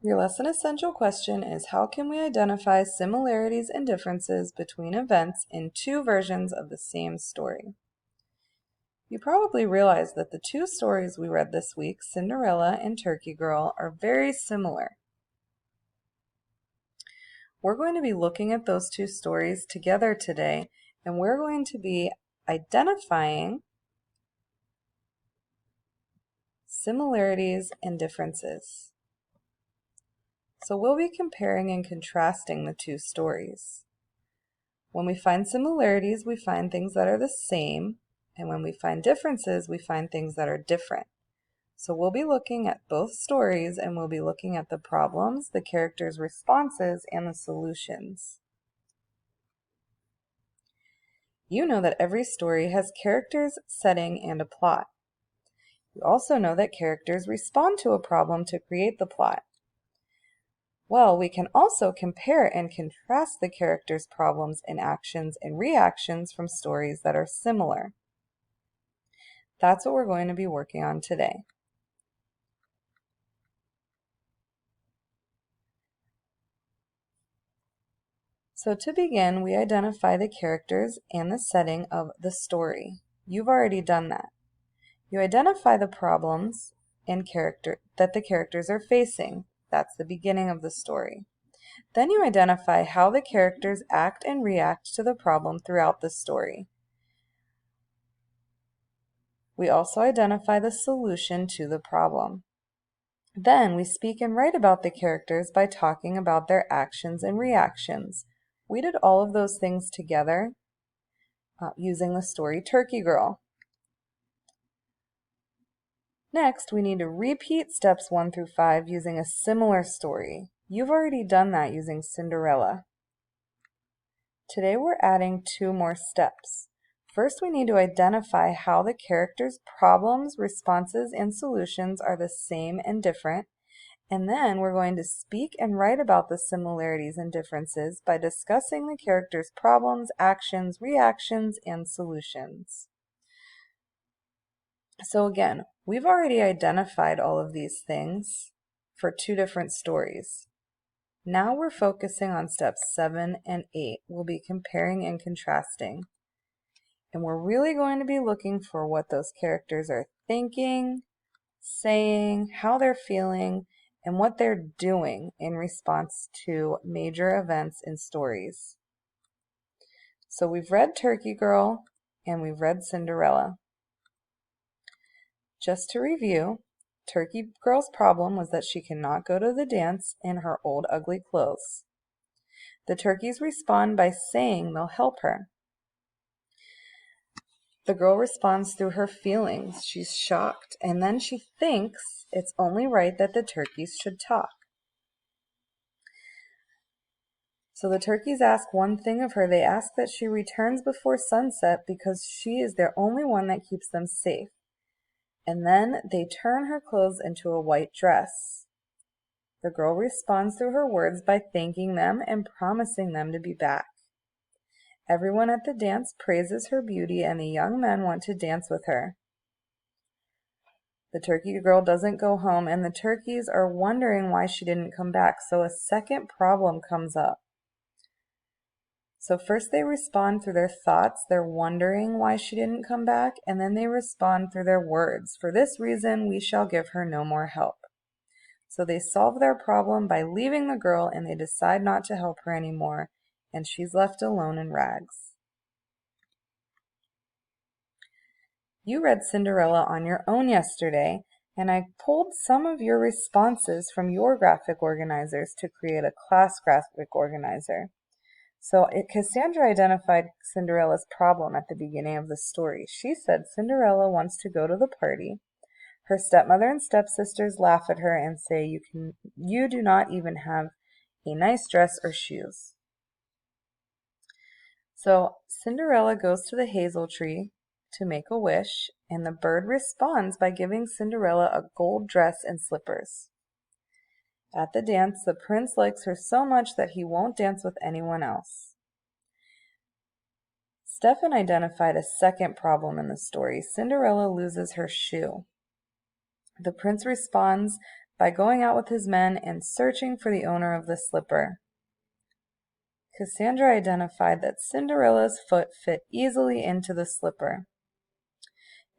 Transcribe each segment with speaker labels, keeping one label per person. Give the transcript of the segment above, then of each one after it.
Speaker 1: Your lesson essential question is, how can we identify similarities and differences between events in two versions of the same story? You probably realize that the two stories we read this week, Cinderella and Turkey Girl, are very similar. We're going to be looking at those two stories together today, and we're going to be identifying similarities and differences. So we'll be comparing and contrasting the two stories. When we find similarities, we find things that are the same, and when we find differences, we find things that are different. So we'll be looking at both stories, and we'll be looking at the problems, the characters' responses, and the solutions. You know that every story has characters, setting, and a plot. You also know that characters respond to a problem to create the plot. Well, we can also compare and contrast the characters' problems and actions and reactions from stories that are similar. That's what we're going to be working on today. So to begin, we identify the characters and the setting of the story. You've already done that. You identify the problems and that the characters are facing. That's the beginning of the story. Then you identify how the characters act and react to the problem throughout the story. We also identify the solution to the problem. Then we speak and write about the characters by talking about their actions and reactions. We did all of those things together using the story Turkey Girl. Next, we need to repeat steps 1 through 5 using a similar story. You've already done that using Cinderella. Today we're adding 2 more steps. First, we need to identify how the characters' problems, responses, and solutions are the same and different. And then we're going to speak and write about the similarities and differences by discussing the characters' problems, actions, reactions, and solutions. So again, we've already identified all of these things for 2 different stories. Now we're focusing on steps 7 and 8. We'll be comparing and contrasting. And we're really going to be looking for what those characters are thinking, saying, how they're feeling, and what they're doing in response to major events in stories. So we've read Turkey Girl and we've read Cinderella. Just to review, Turkey Girl's problem was that she cannot go to the dance in her old ugly clothes. The turkeys respond by saying they'll help her. The girl responds through her feelings. She's shocked, and then she thinks it's only right that the turkeys should talk. So the turkeys ask one thing of her. They ask that she returns before sunset because she is their only one that keeps them safe. And then they turn her clothes into a white dress. The girl responds through her words by thanking them and promising them to be back. Everyone at the dance praises her beauty, and the young men want to dance with her. The turkey girl doesn't go home, and the turkeys are wondering why she didn't come back, so a second problem comes up. So first they respond through their thoughts. They're wondering why she didn't come back, and then they respond through their words. For this reason, we shall give her no more help. So they solve their problem by leaving the girl, and they decide not to help her anymore, and she's left alone in rags. You read Cinderella on your own yesterday, and I pulled some of your responses from your graphic organizers to create a class graphic organizer. So Cassandra identified Cinderella's problem at the beginning of the story. She said Cinderella wants to go to the party. Her stepmother and stepsisters laugh at her and say, you do not even have a nice dress or shoes. So Cinderella goes to the hazel tree to make a wish, and the bird responds by giving Cinderella a gold dress and slippers. At the dance, the prince likes her so much that he won't dance with anyone else. Stefan identified a second problem in the story. Cinderella loses her shoe. The prince responds by going out with his men and searching for the owner of the slipper. Cassandra identified that Cinderella's foot fit easily into the slipper.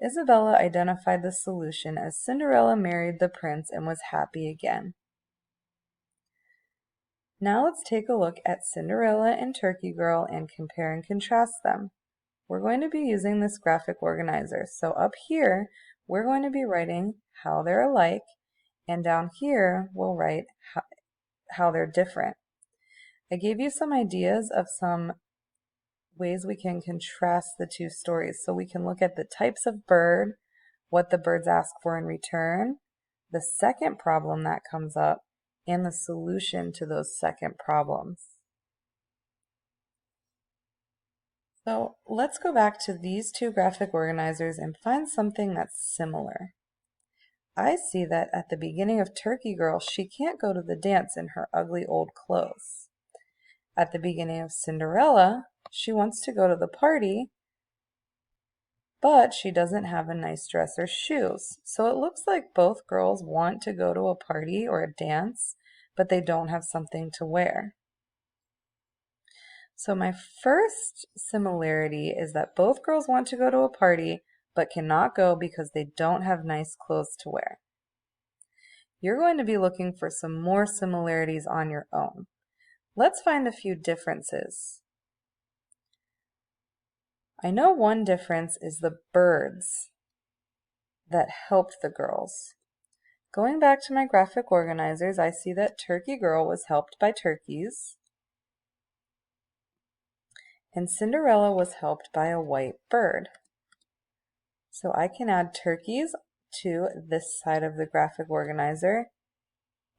Speaker 1: Isabella identified the solution as Cinderella married the prince and was happy again. Now let's take a look at Cinderella and Turkey Girl and compare and contrast them. We're going to be using this graphic organizer. So up here, we're going to be writing how they're alike, and down here, we'll write how they're different. I gave you some ideas of some ways we can contrast the two stories. So we can look at the types of bird, what the birds ask for in return, the second problem that comes up, and the solution to those second problems. So let's go back to these two graphic organizers and find something that's similar. I see that at the beginning of Turkey Girl, she can't go to the dance in her ugly old clothes. At the beginning of Cinderella, she wants to go to the party, but she doesn't have a nice dress or shoes. So it looks like both girls want to go to a party or a dance, but they don't have something to wear. So my first similarity is that both girls want to go to a party, but cannot go because they don't have nice clothes to wear. You're going to be looking for some more similarities on your own. Let's find a few differences. I know one difference is the birds that helped the girls. Going back to my graphic organizers, I see that Turkey Girl was helped by turkeys, and Cinderella was helped by a white bird. So I can add turkeys to this side of the graphic organizer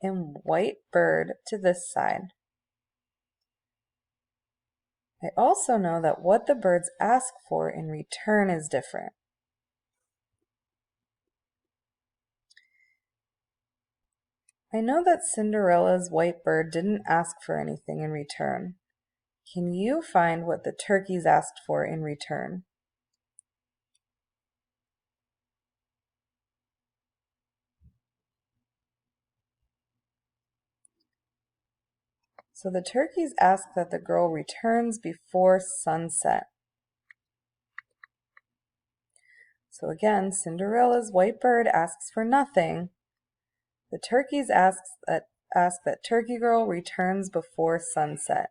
Speaker 1: and white bird to this side. I also know that what the birds ask for in return is different. I know that Cinderella's white bird didn't ask for anything in return. Can you find what the turkeys asked for in return? So the turkeys ask that the girl returns before sunset. So again, Cinderella's white bird asks for nothing. The turkeys ask that Turkey Girl returns before sunset.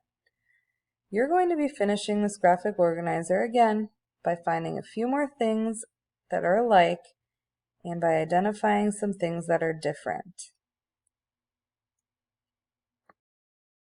Speaker 1: You're going to be finishing this graphic organizer again by finding a few more things that are alike and by identifying some things that are different.